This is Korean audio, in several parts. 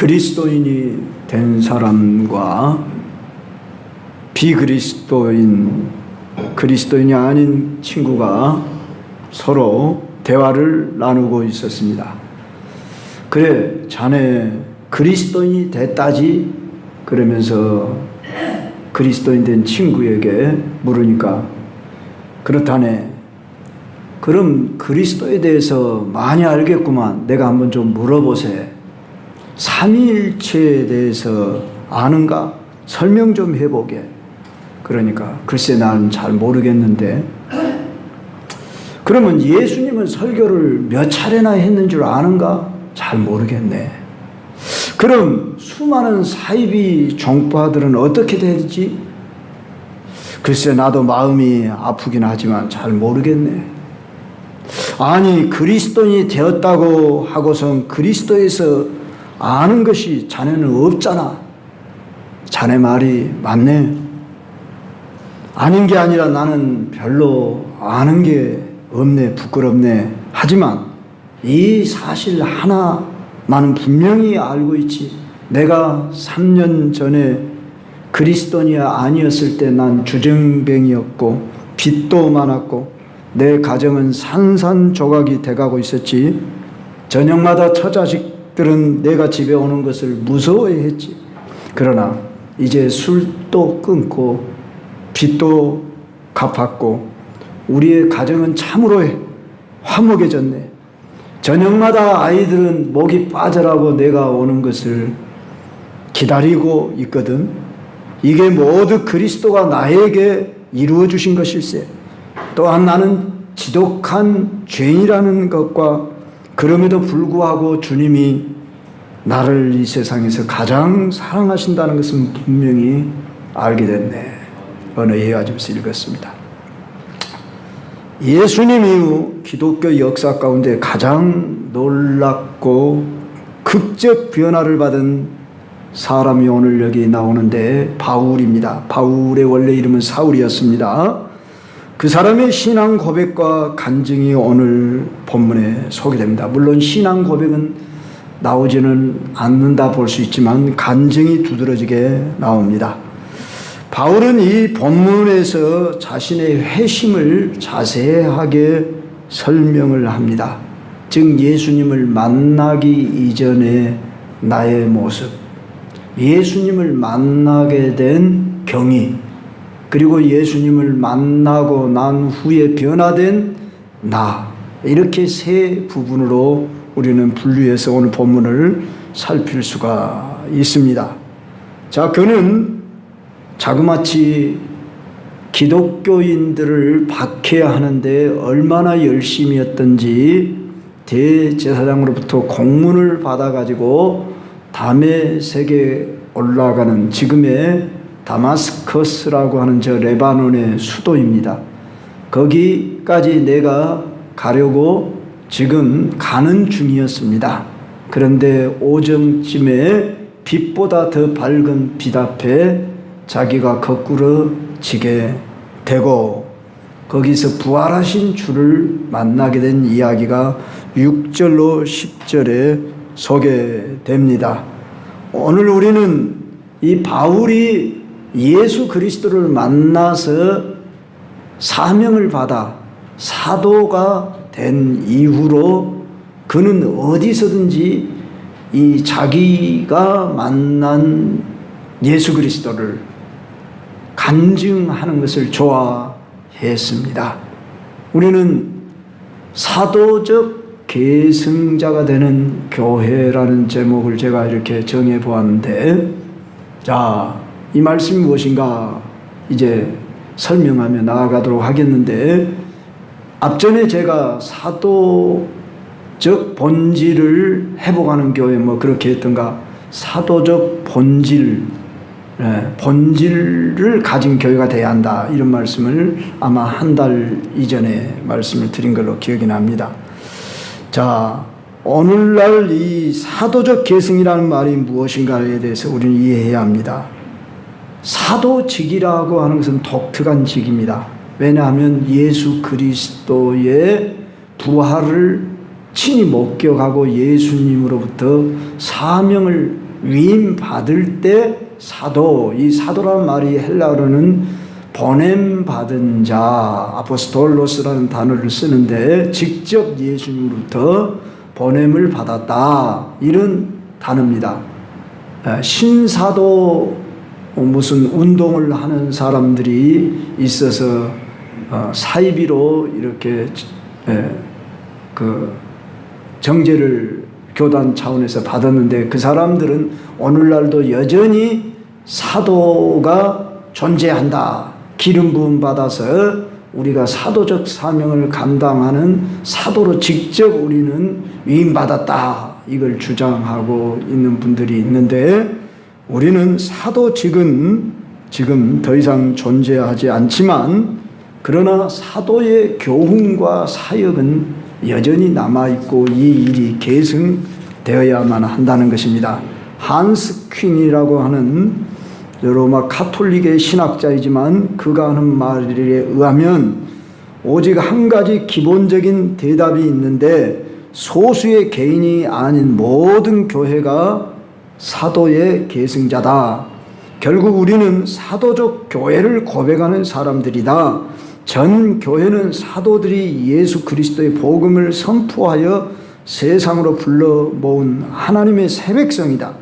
그리스도인이 된 사람과 그리스도인이 아닌 친구가 서로 대화를 나누고 있었습니다. 그래, 자네 그리스도인이 됐다지? 그러면서 그리스도인 된 친구에게 물으니까 그렇다네. 그럼 그리스도에 대해서 많이 알겠구만. 내가 한번 좀 물어보세. 삼위일체에 대해서 아는가? 설명 좀 해보게. 그러니까 글쎄 난 잘 모르겠는데. 그러면 예수님은 설교를 몇 차례나 했는 줄 아는가? 잘 모르겠네. 그럼 수많은 사이비 종파들은 어떻게 되지? 글쎄 나도 마음이 아프긴 하지만 잘 모르겠네. 아니 그리스도인이 되었다고 하고선 그리스도에서 아는 것이 자네는 없잖아. 자네 말이 맞네. 아닌 게 아니라 나는 별로 아는 게 없네. 부끄럽네. 하지만 이 사실 하나만은 분명히 알고 있지. 내가 3년 전에 그리스도인이 아니었을 때 난 주정뱅이였고 빚도 많았고 내 가정은 산산조각이 돼가고 있었지. 저녁마다 처자식들은 내가 집에 오는 것을 무서워했지. 그러나 이제 술도 끊고 빚도 갚았고 우리의 가정은 참으로 화목해졌네. 저녁마다 아이들은 목이 빠져라고 내가 오는 것을 기다리고 있거든. 이게 모두 그리스도가 나에게 이루어 주신 것일세. 또한 나는 지독한 죄인이라는 것과 그럼에도 불구하고 주님이 나를 이 세상에서 가장 사랑하신다는 것은 분명히 알게 됐네. 어느 예화집에서 읽었습니다. 예수님 이후 기독교 역사 가운데 가장 놀랍고 극적 변화를 받은 사람이 오늘 여기 나오는데 바울입니다. 바울의 원래 이름은 사울이었습니다. 그 사람의 신앙 고백과 간증이 오늘 본문에 소개됩니다. 물론 신앙 고백은 나오지는 않는다 볼 수 있지만 간증이 두드러지게 나옵니다. 바울은 이 본문에서 자신의 회심을 자세하게 설명을 합니다. 즉 예수님을 만나기 이전의 나의 모습, 예수님을 만나게 된 경위, 그리고 예수님을 만나고 난 후에 변화된 나, 이렇게 세 부분으로 우리는 분류해서 오늘 본문을 살필 수가 있습니다. 자, 그는 자그마치 기독교인들을 박해하는데 얼마나 열심이었던지 대제사장으로부터 공문을 받아가지고 다메섹에 올라가는 지금의 다마스커스라고 하는 저 레바논의 수도입니다. 거기까지 내가 가려고 지금 가는 중이었습니다. 그런데 오정쯤에 빛보다 더 밝은 빛 앞에 자기가 거꾸로 지게 되고 거기서 부활하신 주를 만나게 된 이야기가 6절로 10절에 소개됩니다. 오늘 우리는 이 바울이 예수 그리스도를 만나서 사명을 받아 사도가 된 이후로 그는 어디서든지 이 자기가 만난 예수 그리스도를 간증하는 것을 좋아했습니다. 우리는 사도적 계승자가 되는 교회라는 제목을 제가 이렇게 정해 보았는데, 자, 이 말씀이 무엇인가 이제 설명하며 나아가도록 하겠는데, 앞전에 제가 사도적 본질을 회복하는 교회 뭐 그렇게 했던가, 사도적 본질을 가진 교회가 돼야 한다, 이런 말씀을 아마 한 달 이전에 말씀을 드린 걸로 기억이 납니다. 자, 오늘날 이 사도적 계승이라는 말이 무엇인가에 대해서 우리는 이해해야 합니다. 사도직이라고 하는 것은 독특한 직입니다. 왜냐하면 예수 그리스도의 부활을 친히 목격하고 예수님으로부터 사명을 위임 받을 때 사도, 이 사도라는 말이 헬라어로는 보냄 받은 자, 아포스톨로스라는 단어를 쓰는데 직접 예수님으로부터 보냄을 받았다, 이런 단어입니다. 신사도 무슨 운동을 하는 사람들이 있어서 사이비로 이렇게 그 정제를 교단 차원에서 받았는데, 그 사람들은 오늘날도 여전히 사도가 존재한다, 기름 부음 받아서 우리가 사도적 사명을 감당하는 사도로 직접 우리는 위임받았다, 이걸 주장하고 있는 분들이 있는데, 우리는 사도직은 지금 더 이상 존재하지 않지만, 그러나 사도의 교훈과 사역은 여전히 남아있고 이 일이 계승되어야만 한다는 것입니다. 한스 퀸이라고 하는 로마 카톨릭의 신학자이지만 그가 하는 말에 의하면 오직 한 가지 기본적인 대답이 있는데, 소수의 개인이 아닌 모든 교회가 사도의 계승자다. 결국 우리는 사도적 교회를 고백하는 사람들이다. 전 교회는 사도들이 예수 그리스도의 복음을 선포하여 세상으로 불러 모은 하나님의 새 백성이다.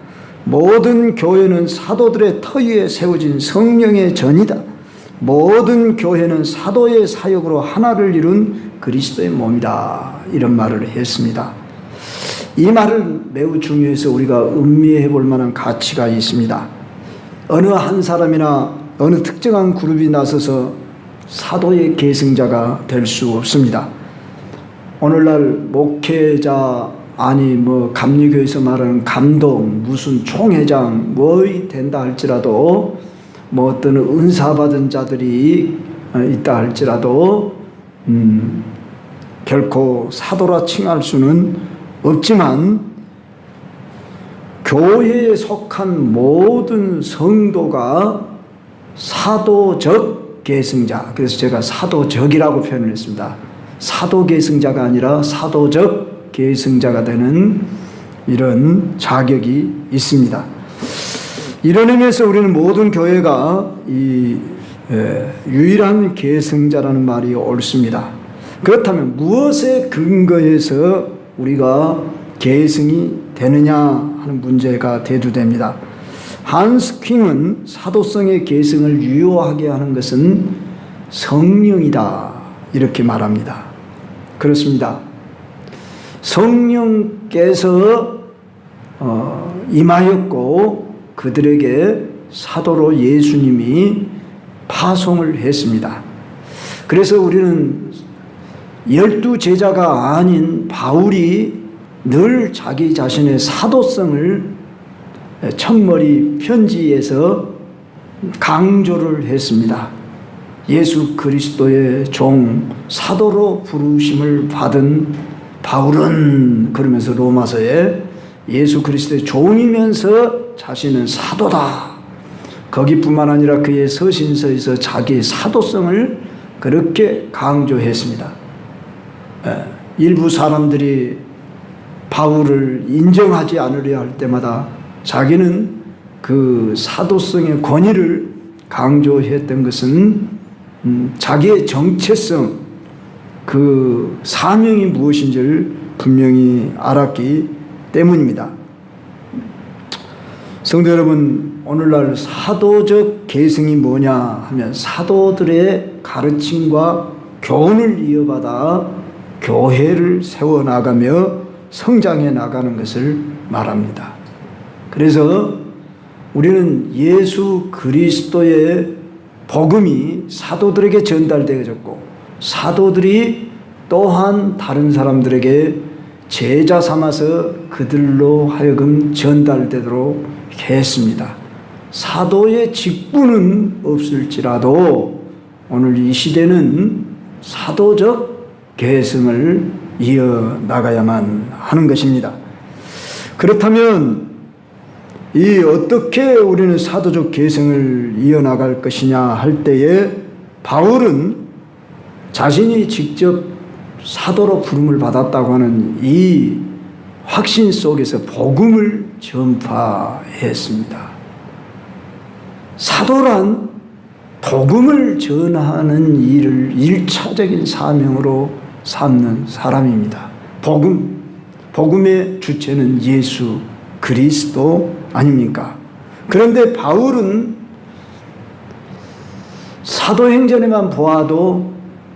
모든 교회는 사도들의 터 위에 세워진 성령의 전이다. 모든 교회는 사도의 사역으로 하나를 이룬 그리스도의 몸이다. 이런 말을 했습니다. 이 말은 매우 중요해서 우리가 음미해 볼 만한 가치가 있습니다. 어느 한 사람이나 어느 특정한 그룹이 나서서 사도의 계승자가 될 수 없습니다. 오늘날 목회자, 아니 감리교에서 말하는 감독, 무슨 총회장 뭐이 된다 할지라도, 어떤 은사 받은 자들이 있다 할지라도 결코 사도라 칭할 수는 없지만, 교회에 속한 모든 성도가 사도적 계승자, 그래서 제가 사도적이라고 표현을 했습니다. 사도 계승자가 아니라 사도적 계승자가 되는 이런 자격이 있습니다. 이런 의미에서 우리는 모든 교회가 유일한 계승자라는 말이 옳습니다. 그렇다면 무엇에 근거해서 우리가 계승이 되느냐 하는 문제가 대두됩니다. 한스 퀸은 사도성의 계승을 유효하게 하는 것은 성령이다, 이렇게 말합니다. 그렇습니다. 성령께서 임하였고 그들에게 사도로 예수님이 파송을 했습니다. 그래서 우리는 12제자가 아닌 바울이 늘 자기 자신의 사도성을 첫머리 편지에서 강조를 했습니다. 예수 그리스도의 종, 사도로 부르심을 받은 바울은, 그러면서 로마서에 예수 그리스도의 종이면서 자신은 사도다, 거기뿐만 아니라 그의 서신서에서 자기의 사도성을 그렇게 강조했습니다. 일부 사람들이 바울을 인정하지 않으려 할 때마다 자기는 그 사도성의 권위를 강조했던 것은 자기의 정체성, 그 사명이 무엇인지를 분명히 알았기 때문입니다. 성도 여러분, 오늘날 사도적 계승이 뭐냐 하면 사도들의 가르침과 교훈을 이어받아 교회를 세워나가며 성장해 나가는 것을 말합니다. 그래서 우리는 예수 그리스도의 복음이 사도들에게 전달되어졌고, 사도들이 또한 다른 사람들에게 제자 삼아서 그들로 하여금 전달되도록 했습니다. 사도의 직분은 없을지라도 오늘 이 시대는 사도적 계승을 이어나가야만 하는 것입니다. 그렇다면 어떻게 우리는 사도적 계승을 이어나갈 것이냐 할 때에, 바울은 자신이 직접 사도로 부름을 받았다고 하는 이 확신 속에서 복음을 전파했습니다. 사도란 복음을 전하는 일을 일차적인 사명으로 삼는 사람입니다. 복음의 주체는 예수 그리스도 아닙니까? 그런데 바울은 사도행전에만 보아도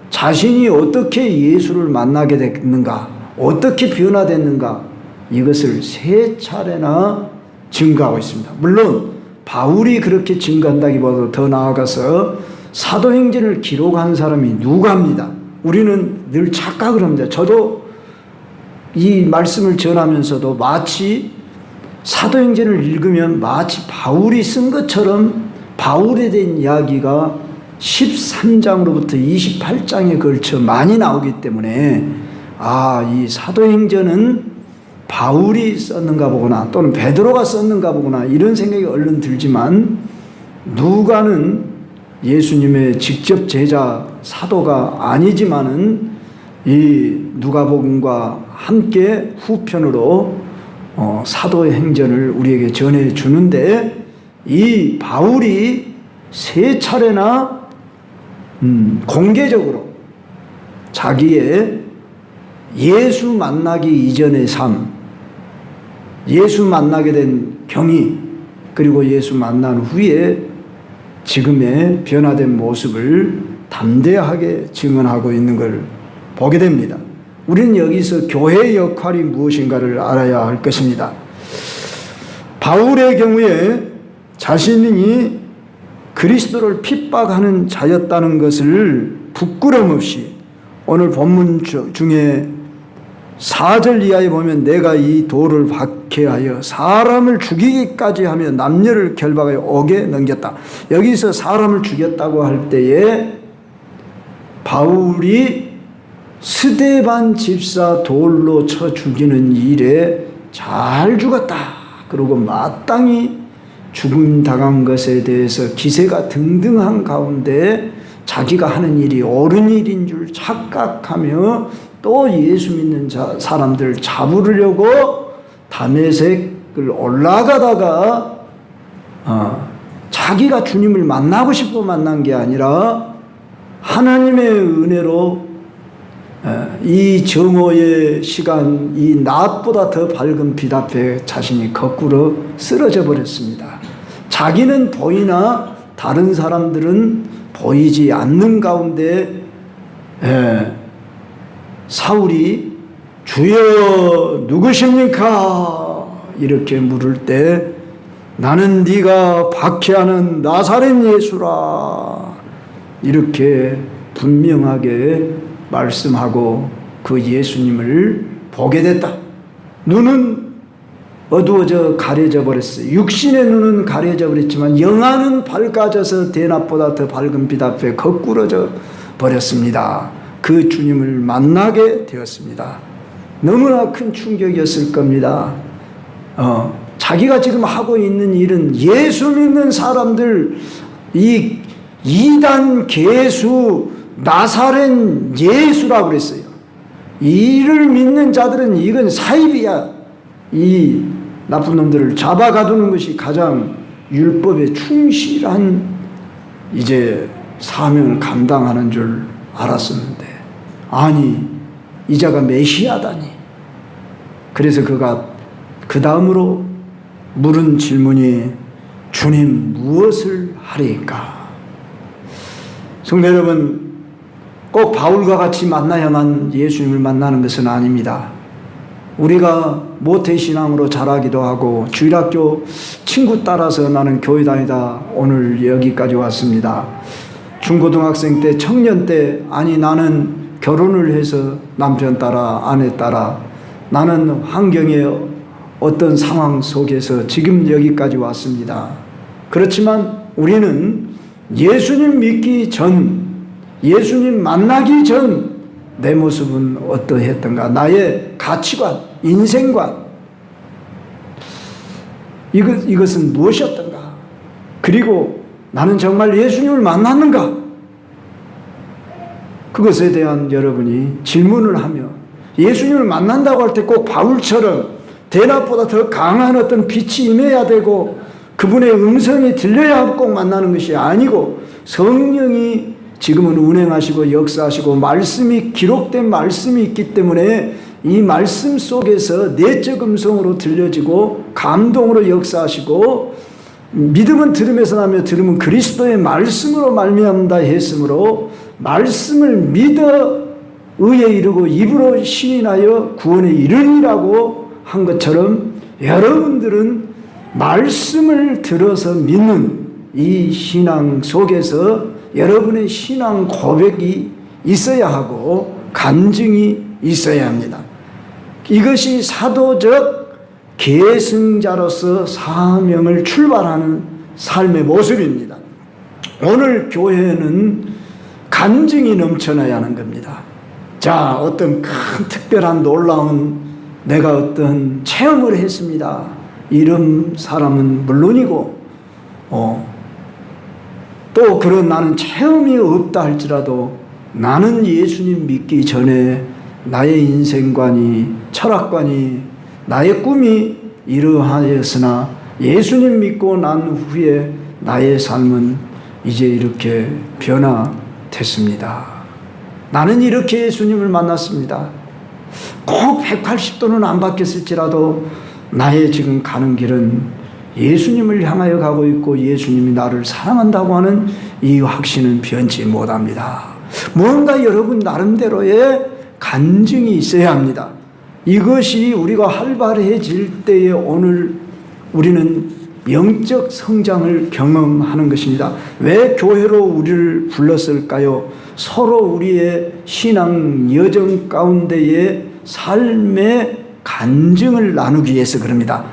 자신이 어떻게 예수를 만나게 됐는가, 어떻게 변화됐는가, 이것을 3차례나 증거하고 있습니다. 물론 바울이 그렇게 증거한다기보다도 더 나아가서 사도행전을 기록한 사람이 누가입니다. 우리는 늘 착각을 합니다. 저도 이 말씀을 전하면서도 마치 사도행전을 읽으면 마치 바울이 쓴 것처럼 바울에 대한 이야기가 13장으로부터 28장에 걸쳐 많이 나오기 때문에 이 사도행전은 바울이 썼는가 보구나, 또는 베드로가 썼는가 보구나, 이런 생각이 얼른 들지만 누가는 예수님의 직접 제자 사도가 아니지만은 이 누가복음과 함께 후편으로 사도행전을 우리에게 전해주는데, 이 바울이 3차례나 공개적으로 자기의 예수 만나기 이전의 삶, 예수 만나게 된 경위, 그리고 예수 만난 후에 지금의 변화된 모습을 담대하게 증언하고 있는 걸 보게 됩니다. 우리는 여기서 교회의 역할이 무엇인가를 알아야 할 것입니다. 바울의 경우에 자신이 그리스도를 핍박하는 자였다는 것을 부끄럼 없이 오늘 본문 중에 4절 이하에 보면 내가 이 돌을 박해하여 사람을 죽이기까지 하며 남녀를 결박하여 옥에 넘겼다. 여기서 사람을 죽였다고 할 때에 바울이 스데반 집사 돌로 쳐 죽이는 일에 잘 죽었다, 그리고 마땅히 죽음 당한 것에 대해서 기세가 등등한 가운데 자기가 하는 일이 옳은 일인 줄 착각하며 또 예수 믿는 사람들 잡으려고 다메섹을 올라가다가 자기가 주님을 만나고 싶어 만난 게 아니라 하나님의 은혜로 이 정오의 시간, 이 낮보다 더 밝은 빛 앞에 자신이 거꾸로 쓰러져 버렸습니다. 자기는 보이나 다른 사람들은 보이지 않는 가운데 사울이 주여 누구십니까? 이렇게 물을 때 나는 네가 박해하는 나사렛 예수라, 이렇게 분명하게 말씀하고 그 예수님을 보게 됐다. 눈은 어두워져 가려져 버렸어요. 육신의 눈은 가려져 버렸지만 영안은 밝아져서 대낮보다 더 밝은 빛 앞에 거꾸러져 버렸습니다. 그 주님을 만나게 되었습니다. 너무나 큰 충격이었을 겁니다. 자기가 지금 하고 있는 일은 예수 믿는 사람들, 이 이단 개수 나사렛 예수라고 그랬어요. 이를 믿는 자들은 이건 사입이야. 이 나쁜 놈들을 잡아가두는 것이 가장 율법에 충실한 이제 사명을 감당하는 줄 알았었는데, 아니 이 자가 메시아다니. 그래서 그가 그 다음으로 물은 질문이 주님 무엇을 하리까? 성도 여러분, 꼭 바울과 같이 만나야만 예수님을 만나는 것은 아닙니다. 우리가 모태신앙으로 자라기도 하고 주일학교 친구 따라서 나는 교회 다니다 오늘 여기까지 왔습니다. 중고등학생 때, 청년 때, 아니 나는 결혼을 해서 남편 따라 아내 따라 나는 환경의 어떤 상황 속에서 지금 여기까지 왔습니다. 그렇지만 우리는 예수님 믿기 전, 예수님 만나기 전 내 모습은 어떠했던가? 나의 가치관, 인생관, 이것은 무엇이었던가? 그리고 나는 정말 예수님을 만났는가? 그것에 대한 여러분이 질문을 하며 예수님을 만난다고 할 때 꼭 바울처럼 대낮보다 더 강한 어떤 빛이 임해야 되고 그분의 음성이 들려야 꼭 만나는 것이 아니고 성령이 지금은 운행하시고 역사하시고 말씀이 기록된 말씀이 있기 때문에 이 말씀 속에서 내적 음성으로 들려지고 감동으로 역사하시고 믿음은 들음에서 나며 들음은 그리스도의 말씀으로 말미암다 했으므로 말씀을 믿어 의에 이르고 입으로 시인하여 구원에 이르리라고 한 것처럼 여러분들은 말씀을 들어서 믿는 이 신앙 속에서 여러분의 신앙 고백이 있어야 하고 간증이 있어야 합니다. 이것이 사도적 계승자로서 사명을 출발하는 삶의 모습입니다. 오늘 교회는 간증이 넘쳐나야 하는 겁니다. 자, 어떤 큰 특별한 놀라운 내가 어떤 체험을 했습니다. 이런 사람은 물론이고 또 그런 나는 체험이 없다 할지라도 나는 예수님 믿기 전에 나의 인생관이 철학관이 나의 꿈이 이러하였으나 예수님 믿고 난 후에 나의 삶은 이제 이렇게 변화됐습니다. 나는 이렇게 예수님을 만났습니다. 꼭 180도는 안 바뀌었을지라도 나의 지금 가는 길은 예수님을 향하여 가고 있고 예수님이 나를 사랑한다고 하는 이 확신은 변치 못합니다. 뭔가 여러분 나름대로의 간증이 있어야 합니다. 이것이 우리가 활발해질 때에 오늘 우리는 영적 성장을 경험하는 것입니다. 왜 교회로 우리를 불렀을까요? 서로 우리의 신앙 여정 가운데의 삶의 간증을 나누기 위해서 그럽니다.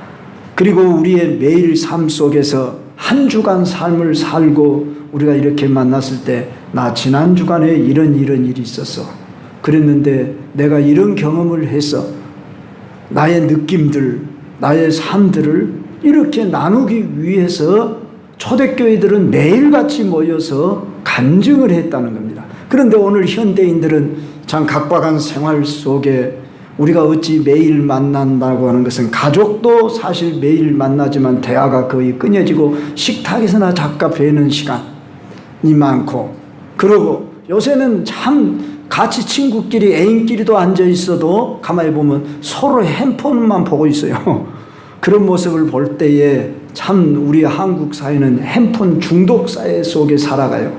그리고 우리의 매일 삶 속에서 한 주간 삶을 살고 우리가 이렇게 만났을 때 나 지난 주간에 이런 일이 있었어. 그랬는데 내가 이런 경험을 해서 나의 느낌들, 나의 삶들을 이렇게 나누기 위해서 초대교회들은 매일같이 모여서 간증을 했다는 겁니다. 그런데 오늘 현대인들은 참 각박한 생활 속에 우리가 어찌 매일 만난다고 하는 것은 가족도 사실 매일 만나지만 대화가 거의 끊어지고 식탁에서나 작가 뵈는 시간이 많고 그러고 요새는 참 같이 친구끼리 애인끼리도 앉아 있어도 가만히 보면 서로 핸폰만 보고 있어요. 그런 모습을 볼 때에 참 우리 한국 사회는 핸폰 중독 사회 속에 살아가요.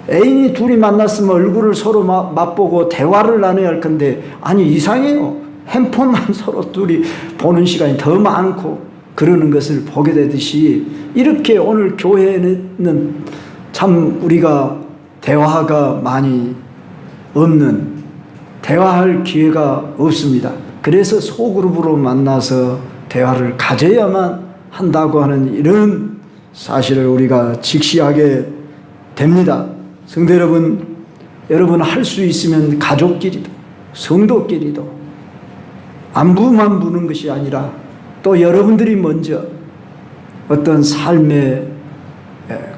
애인이 둘이 만났으면 얼굴을 서로 맛보고 대화를 나눠야 할 건데 아니 이상해요. 핸폰만 서로 둘이 보는 시간이 더 많고 그러는 것을 보게 되듯이 이렇게 오늘 교회는 참 우리가 대화가 많이 없는 대화할 기회가 없습니다. 그래서 소그룹으로 만나서 대화를 가져야만 한다고 하는 이런 사실을 우리가 직시하게 됩니다. 성도 여러분 할 수 있으면 가족끼리도 성도끼리도 안부만 부는 것이 아니라 또 여러분들이 먼저 어떤 삶의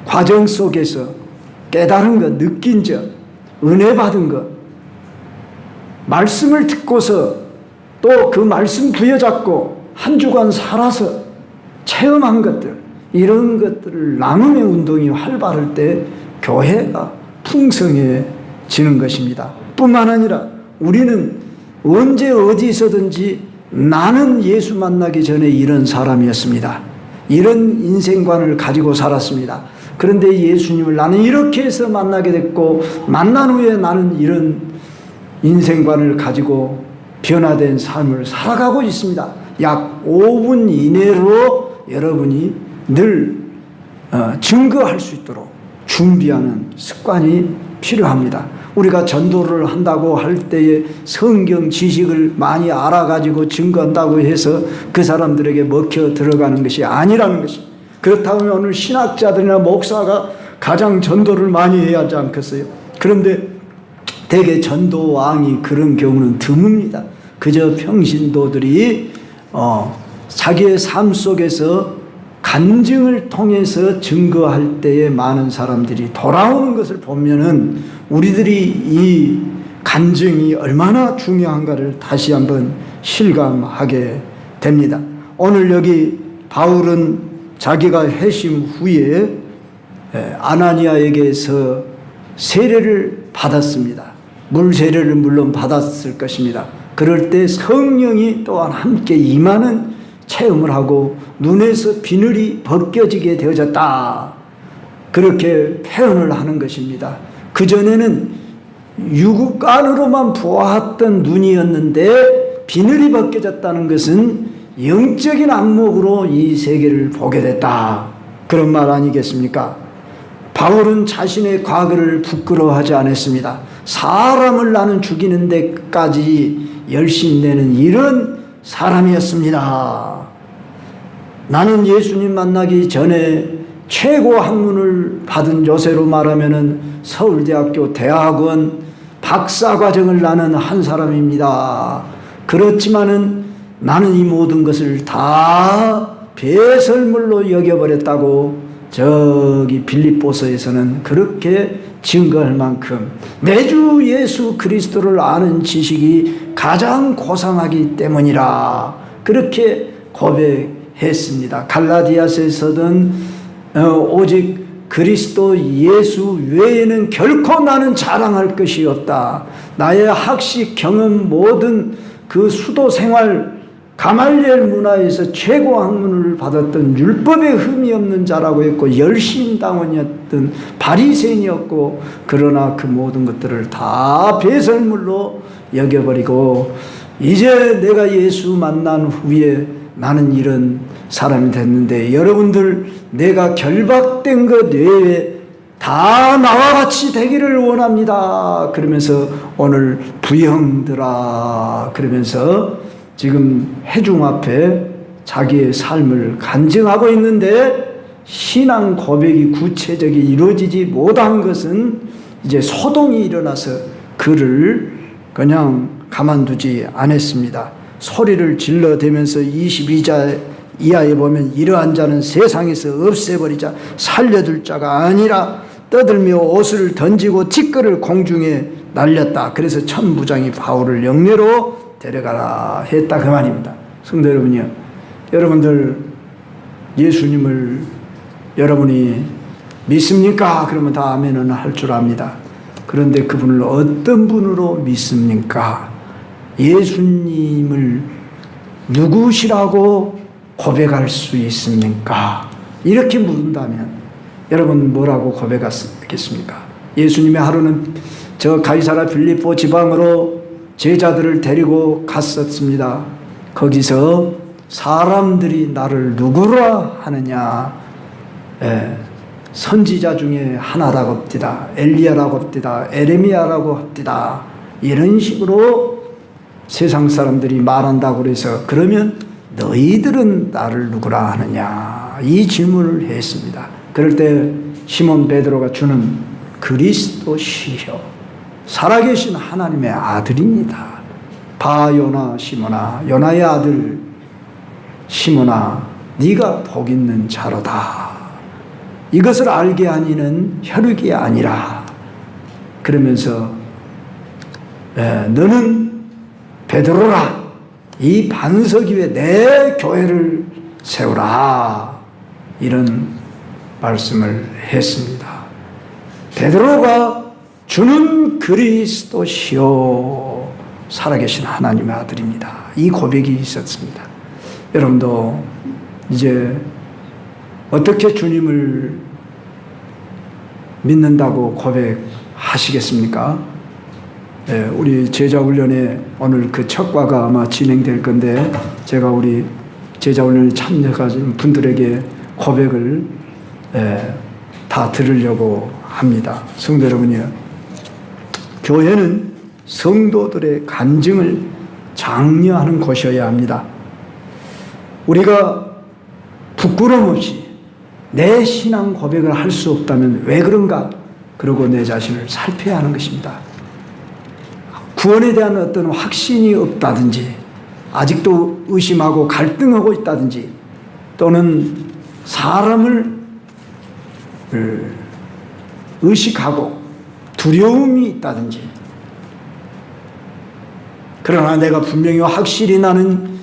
과정 속에서 깨달은 것, 느낀 것, 은혜 받은 것, 말씀을 듣고서 또 그 말씀 부여잡고 한 주간 살아서 체험한 것들, 이런 것들을 나눔의 운동이 활발할 때 교회가 풍성해지는 것입니다. 뿐만 아니라 우리는 언제 어디서든지 나는 예수 만나기 전에 이런 사람이었습니다. 이런 인생관을 가지고 살았습니다. 그런데 예수님을 나는 이렇게 해서 만나게 됐고 만난 후에 나는 이런 인생관을 가지고 변화된 삶을 살아가고 있습니다. 약 5분 이내로 여러분이 늘 증거할 수 있도록 준비하는 습관이 필요합니다. 우리가 전도를 한다고 할 때에 성경 지식을 많이 알아가지고 증거한다고 해서 그 사람들에게 먹혀 들어가는 것이 아니라는 것입니다. 그렇다면 오늘 신학자들이나 목사가 가장 전도를 많이 해야 하지 않겠어요? 그런데 대개 전도왕이 그런 경우는 드뭅니다. 그저 평신도들이 자기의 삶 속에서 간증을 통해서 증거할 때에 많은 사람들이 돌아오는 것을 보면은 우리들이 이 간증이 얼마나 중요한가를 다시 한번 실감하게 됩니다. 오늘 여기 바울은 자기가 회심 후에 아나니아에게서 세례를 받았습니다. 물 세례를 물론 받았을 것입니다. 그럴 때 성령이 또한 함께 임하는 체험을 하고 눈에서 비늘이 벗겨지게 되어졌다. 그렇게 표현을 하는 것입니다. 그전에는 육안으로만 보았던 눈이었는데 비늘이 벗겨졌다는 것은 영적인 안목으로 이 세계를 보게 됐다. 그런 말 아니겠습니까? 바울은 자신의 과거를 부끄러워하지 않았습니다. 사람을 나는 죽이는 데까지 열심내는 이런 사람이었습니다. 나는 예수님 만나기 전에 최고 학문을 받은 요새로 말하면은 서울대학교 대학원 박사과정을 나는 한 사람입니다. 그렇지만은 나는 이 모든 것을 다 배설물로 여겨버렸다고 저기 빌립보서에서는 그렇게 증거할 만큼 매주 예수 그리스도를 아는 지식이 가장 고상하기 때문이라 그렇게 고백했습니다. 갈라디아서에서는 오직 그리스도 예수 외에는 결코 나는 자랑할 것이 없다. 나의 학식 경험 모든 그 수도 생활 가말리엘 문화에서 최고 학문을 받았던 율법에 흠이 없는 자라고 했고 열심당원이었던 바리새인이었고 그러나 그 모든 것들을 다 배설물로 여겨버리고 이제 내가 예수 만난 후에 나는 이런 사람이 됐는데 여러분들 내가 결박된 것 외에 다 나와 같이 되기를 원합니다. 그러면서 오늘 부형들아 그러면서 지금 회중 앞에 자기의 삶을 간증하고 있는데 신앙 고백이 구체적이 이루어지지 못한 것은 이제 소동이 일어나서 그를 그냥 가만두지 않았습니다. 소리를 질러대면서 22절 이하에 보면 이러한 자는 세상에서 없애버리자 살려둘 자가 아니라 떠들며 옷을 던지고 티끌을 공중에 날렸다. 그래서 천부장이 바울을 영내로 데려가라 했다 그 말입니다. 성도 여러분이요, 여러분들 예수님을 여러분이 믿습니까? 그러면 다 아멘은 할 줄 압니다. 그런데 그분을 어떤 분으로 믿습니까? 예수님을 누구시라고 고백할 수 있습니까? 이렇게 물은다면 여러분 뭐라고 고백하겠습니까? 예수님의 하루는 저 가이사랴 빌립보 지방으로 제자들을 데리고 갔었습니다. 거기서 사람들이 나를 누구라 하느냐, 선지자 중에 하나라고 합디다, 엘리야라고 합디다, 에레미야라고 합디다, 이런 식으로 세상 사람들이 말한다고 그래서 그러면 너희들은 나를 누구라 하느냐 이 질문을 했습니다. 그럴 때 시몬 베드로가 주는 그리스도시여 살아계신 하나님의 아들입니다. 바요나 시몬아, 요나의 아들 시몬아, 네가 복 있는 자로다. 이것을 알게 하니는 혈육이 아니라 그러면서 너는 베드로라. 이 반석 위에 내 교회를 세우라. 이런 말씀을 했습니다. 베드로가 주는 그리스도시요 살아계신 하나님의 아들입니다. 이 고백이 있었습니다. 여러분도 이제 어떻게 주님을 믿는다고 고백하시겠습니까? 우리 제자훈련에 오늘 그 첫 과가 아마 진행될 건데 제가 우리 제자훈련에 참여하신 분들에게 고백을 다 들으려고 합니다. 성도 여러분이요, 교회는 성도들의 간증을 장려하는 곳이어야 합니다. 우리가 부끄러움 없이 내 신앙 고백을 할 수 없다면 왜 그런가? 그러고 내 자신을 살펴야 하는 것입니다. 구원에 대한 어떤 확신이 없다든지 아직도 의심하고 갈등하고 있다든지 또는 사람을 의식하고 두려움이 있다든지 그러나 내가 분명히 확실히 나는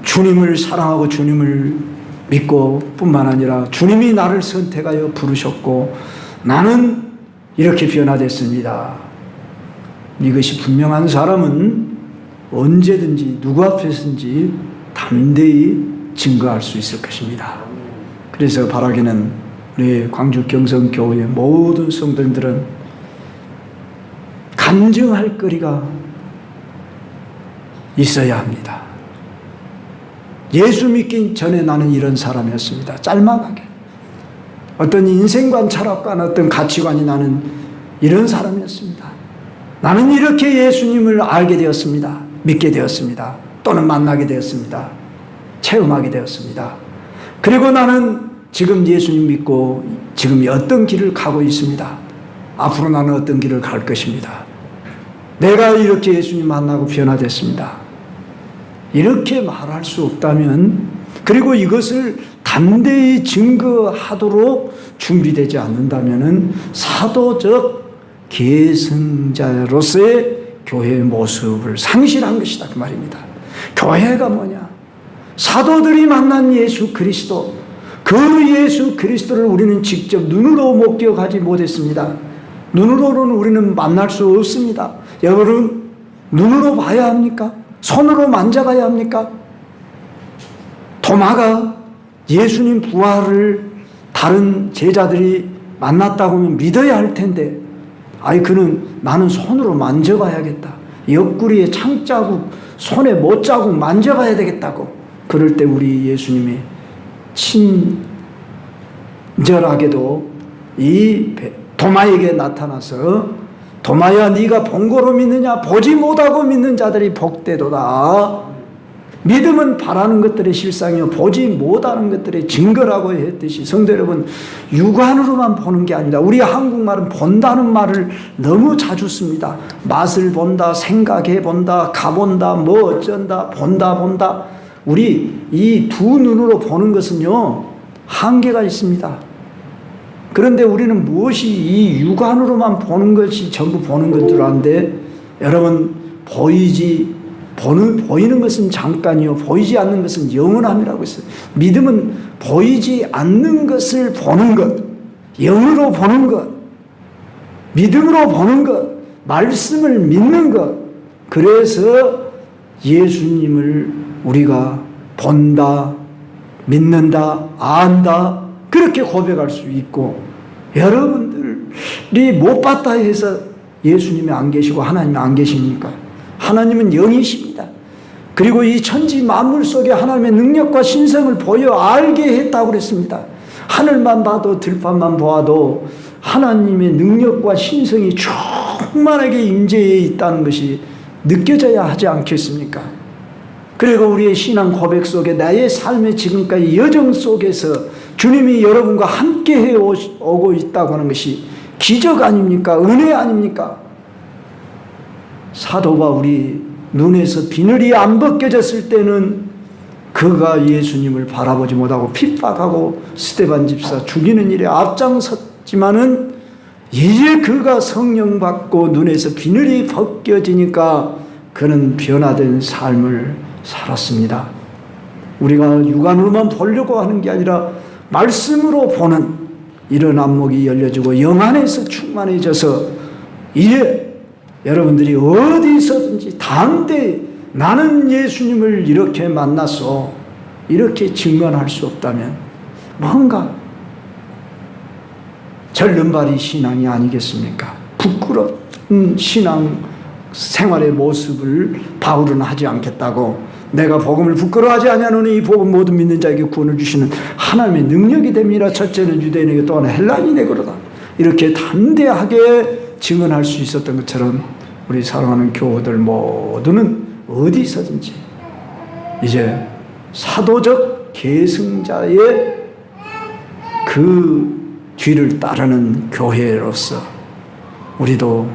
주님을 사랑하고 주님을 믿고 뿐만 아니라 주님이 나를 선택하여 부르셨고 나는 이렇게 변화됐습니다. 이것이 분명한 사람은 언제든지 누구 앞에서든지 담대히 증거할 수 있을 것입니다. 그래서 바라기는 우리 광주 경성교회 모든 성도님들은 간증할 거리가 있어야 합니다. 예수 믿기 전에 나는 이런 사람이었습니다. 짤막하게. 어떤 인생관, 철학관, 어떤 가치관이 나는 이런 사람이었습니다. 나는 이렇게 예수님을 알게 되었습니다. 믿게 되었습니다. 또는 만나게 되었습니다. 체험하게 되었습니다. 그리고 나는 지금 예수님 믿고 지금 어떤 길을 가고 있습니다. 앞으로 나는 어떤 길을 갈 것입니다. 내가 이렇게 예수님 만나고 변화됐습니다. 이렇게 말할 수 없다면, 그리고 이것을 담대히 증거하도록 준비되지 않는다면 사도적 계승자로서의 교회의 모습을 상실한 것이다, 그 말입니다. 교회가 뭐냐? 사도들이 만난 예수 그리스도, 그 예수 그리스도를 우리는 직접 눈으로 목격하지 못했습니다. 눈으로는 우리는 만날 수 없습니다. 여러분, 눈으로 봐야 합니까? 손으로 만져봐야 합니까? 도마가 예수님 부활을 다른 제자들이 만났다고 하면 믿어야 할 텐데, 그는 나는 손으로 만져봐야겠다. 옆구리에 창자국, 손에 못자국 만져봐야 되겠다고. 그럴 때 우리 예수님이 친절하게도 이 도마에게 나타나서, 도마야 네가 본 거로 믿느냐? 보지 못하고 믿는 자들이 복되도다. 믿음은 바라는 것들의 실상이요 보지 못하는 것들의 증거라고 했듯이, 성도 여러분, 육안으로만 보는 게 아니라, 우리 한국말은 본다는 말을 너무 자주 씁니다. 맛을 본다, 생각해 본다, 가본다, 뭐 어쩐다, 본다. 우리 이 두 눈으로 보는 것은요 한계가 있습니다. 그런데 우리는 무엇이 이 육안으로만 보는 것이 전부 보는 것 줄 아는데, 여러분, 보이는 것은 잠깐이요 보이지 않는 것은 영원함이라고 했어요. 믿음은 보이지 않는 것을 보는 것, 영으로 보는 것, 믿음으로 보는 것, 말씀을 믿는 것. 그래서 예수님을 우리가 본다, 믿는다, 안다, 그렇게 고백할 수 있고, 여러분들이 못 봤다 해서 예수님이 안 계시고 하나님이 안 계십니까? 하나님은 영이십니다. 그리고 이 천지 만물 속에 하나님의 능력과 신성을 보여 알게 했다고 그랬습니다. 하늘만 봐도 들판만 보아도 하나님의 능력과 신성이 충만하게 임재해 있다는 것이 느껴져야 하지 않겠습니까? 그리고 우리의 신앙 고백 속에, 나의 삶의 지금까지 여정 속에서 주님이 여러분과 함께 해오고 있다고 하는 것이 기적 아닙니까? 은혜 아닙니까? 사도가 우리 눈에서 비늘이 안 벗겨졌을 때는 그가 예수님을 바라보지 못하고 핍박하고 스데반 집사 죽이는 일에 앞장섰지만은, 이제 그가 성령 받고 눈에서 비늘이 벗겨지니까 그는 변화된 삶을 살았습니다. 우리가 육안으로만 보려고 하는 게 아니라 말씀으로 보는 이런 안목이 열려지고 영 안에서 충만해져서, 이제 여러분들이 어디서든지 담대히 나는 예수님을 이렇게 만났어, 이렇게 증언할 수 없다면 뭔가 절름발이 신앙이 아니겠습니까? 부끄러운 신앙 생활의 모습을 바울은 하지 않겠다고, 내가 복음을 부끄러워하지 아니하노니 이 복음 모든 믿는 자에게 구원을 주시는 하나님의 능력이 됨이라. 첫째는 유대인에게, 또 하나 헬라인에게 그러다. 이렇게 담대하게 증언할 수 있었던 것처럼 우리 사랑하는 교우들 모두는 어디서든지 이제 사도적 계승자의 그 뒤를 따르는 교회로서 우리도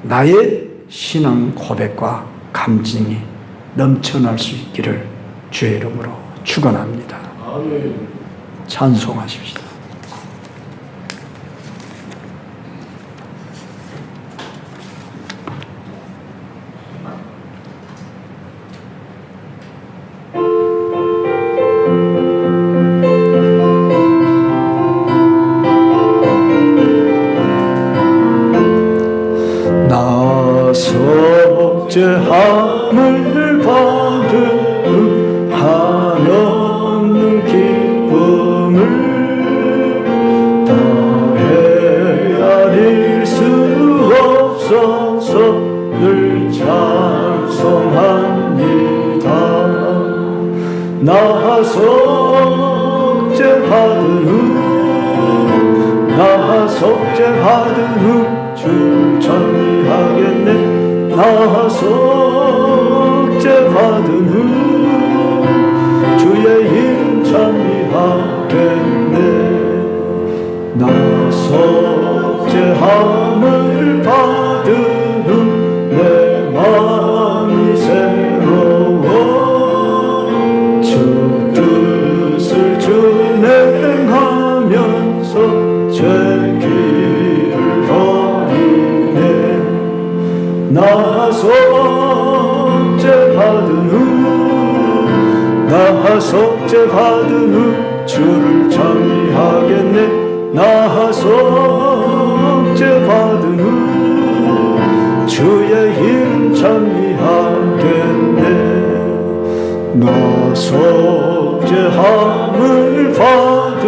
나의 신앙 고백과 감증이 넘쳐날 수 있기를 주의 이름으로 축원합니다. 아멘. 찬송하십시오. 속죄함을 받은 한없는 기쁨을 다 헤아릴 수 없어서 늘 찬송합니다. 나 속죄받은 후 나 속죄받은 후 주를 찬미하겠네. 나 속죄받은 후 주의 이름 찬미하겠네. 나 속죄함을 받은 후 내 마음이 새로워 주 뜻을 준행하면서 죄 길을 버리네. 나 속죄받은 후 나 속죄받은 후 주를 찬미하겠네. 나 속죄받은 후 주의 이름 찬미하겠네. 나 속죄함을 받은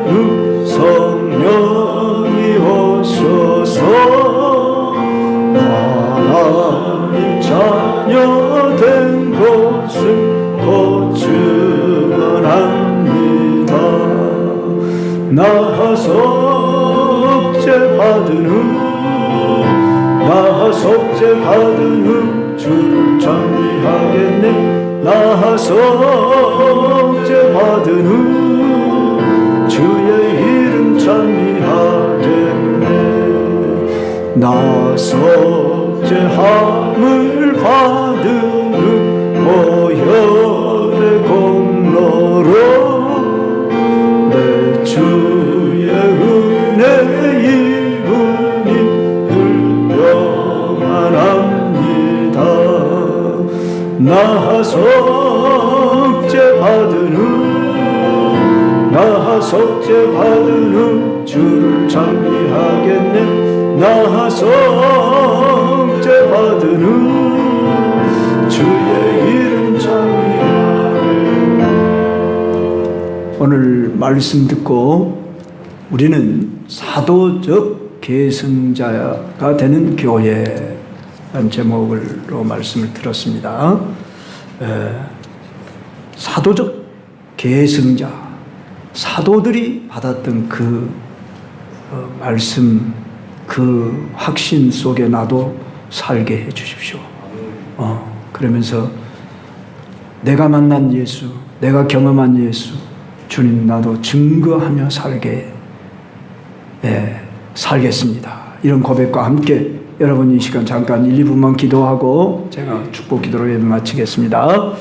후 성령이 오셔서 하나님 자녀 된 것을 곧 증언합니다. 나 속죄받은 후 나 속죄받은 후 주를 찬미하겠네. 나 속죄받은 후 주의 이름 찬미하겠네. 나 속죄함을 받은 후 보혈의 공로로 내 주의 은혜 이분이 늘 평안합니다. 나 속죄받은 후 나 속죄받은 후 주를 찬미하겠네. 나 속죄받은 후 주의 이름 찬미하겠네. 오늘 말씀 듣고 우리는 사도적 계승자가 되는 교회라는 제목으로 말씀을 들었습니다. 사도적 계승자, 사도들이 받았던 그 말씀, 그 확신 속에 나도 살게 해 주십시오. 그러면서 내가 만난 예수, 내가 경험한 예수, 주님 나도 증거하며 살겠습니다. 이런 고백과 함께 여러분 이 시간 잠깐 1, 2분만 기도하고 제가 축복 기도로 예배 마치겠습니다.